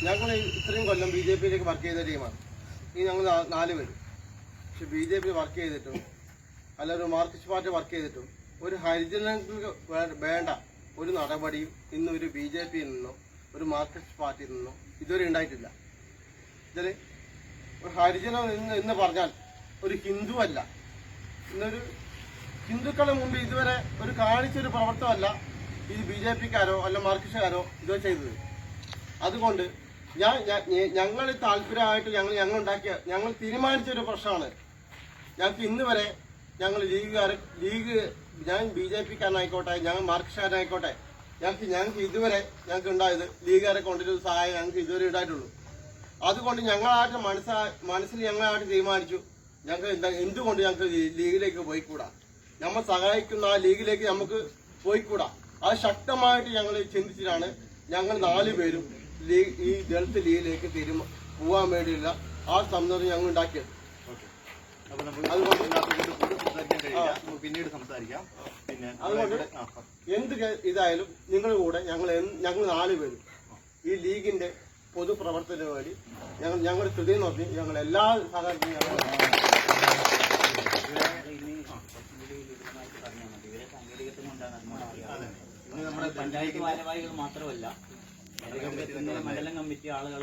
ഞങ്ങൾ ഇത്രയും കൊല്ലം BJPയിലേക്ക് വർക്ക് ചെയ്ത ടീമാണ്. ഈ ഞങ്ങൾ 4 പേര്. പക്ഷെ BJP വർക്ക് ചെയ്തിട്ടും അല്ല ഒരു മാർക്സിസ്റ്റ് പാർട്ടി വർക്ക് ചെയ്തിട്ടും ഒരു ഹരിജനങ്ങൾക്ക് വേണ്ട ഒരു നടപടിയും ഇന്ന് ഒരു BJPയിൽ നിന്നോ ഒരു മാർക്സിസ്റ്റ് പാർട്ടിയിൽ നിന്നോ ഇതുവരെ ഉണ്ടായിട്ടില്ല. ഇതിൽ ഒരു ഹരിജനം എന്ന് പറഞ്ഞാൽ ഒരു ഹിന്ദു അല്ല, ഇന്നൊരു ഹിന്ദുക്കളുടെ മുമ്പിൽ ഇതുവരെ ഒരു കാണിച്ചൊരു പ്രവർത്തനമല്ല ഈ BJPക്കാരോ അല്ല മാർക്സിസ്റ്റുകാരോ ഇതോ ചെയ്തത്. അതുകൊണ്ട് ഞങ്ങൾ താല്പര്യമായിട്ട് ഞങ്ങൾ തീരുമാനിച്ചൊരു പ്രശ്നമാണ്. ഞങ്ങൾക്ക് ഇന്ന് വരെ ഞങ്ങൾ ഞാൻ BJPക്കാരനായിക്കോട്ടെ, ഞങ്ങൾ മാർക്സിസ്റ്റുകാരനായിക്കോട്ടെ, ഞങ്ങൾക്ക് ഇതുവരെ ഞങ്ങൾക്ക് ഉണ്ടായത് ലീഗുകാരെ കൊണ്ടൊരു സഹായം ഞങ്ങൾക്ക് ഇതുവരെ ഉണ്ടായിട്ടുള്ളൂ. അതുകൊണ്ട് ഞങ്ങളായിട്ട് മനസ്സിൽ ഞങ്ങളായിട്ട് തീരുമാനിച്ചു, ഞങ്ങൾക്ക് എന്തുകൊണ്ട് ഞങ്ങൾക്ക് ലീഗിലേക്ക് പോയിക്കൂടാ, നമ്മൾ സഹായിക്കുന്ന ആ ലീഗിലേക്ക് നമുക്ക് പോയിക്കൂടാ. അത് ശക്തമായിട്ട് ഞങ്ങൾ ചിന്തിച്ചിട്ടാണ് ഞങ്ങൾ 4 പേരും ഈ ദളിത് ലീഗിലേക്ക് പോകാൻ വേണ്ടിയില്ല ആ സമ്മതം ഞങ്ങൾ ഉണ്ടാക്കിയത്. പിന്നീട് സംസാരിക്കാം. അതുകൊണ്ട് എന്ത് ഇതായാലും നിങ്ങളുടെ കൂടെ ഞങ്ങൾ 4 പേരും ഈ ലീഗിന്റെ പൊതുപ്രവർത്തനത്തിന് വേണ്ടി ഞങ്ങളുടെ ഹൃദയം നോക്കി ഞങ്ങൾ എല്ലാ സഹകരണവും നമ്മുടെ പഞ്ചായത്ത് ഭാരവാഹികൾ മാത്രമല്ല, മണ്ഡലം കമ്മിറ്റി ആളുകൾ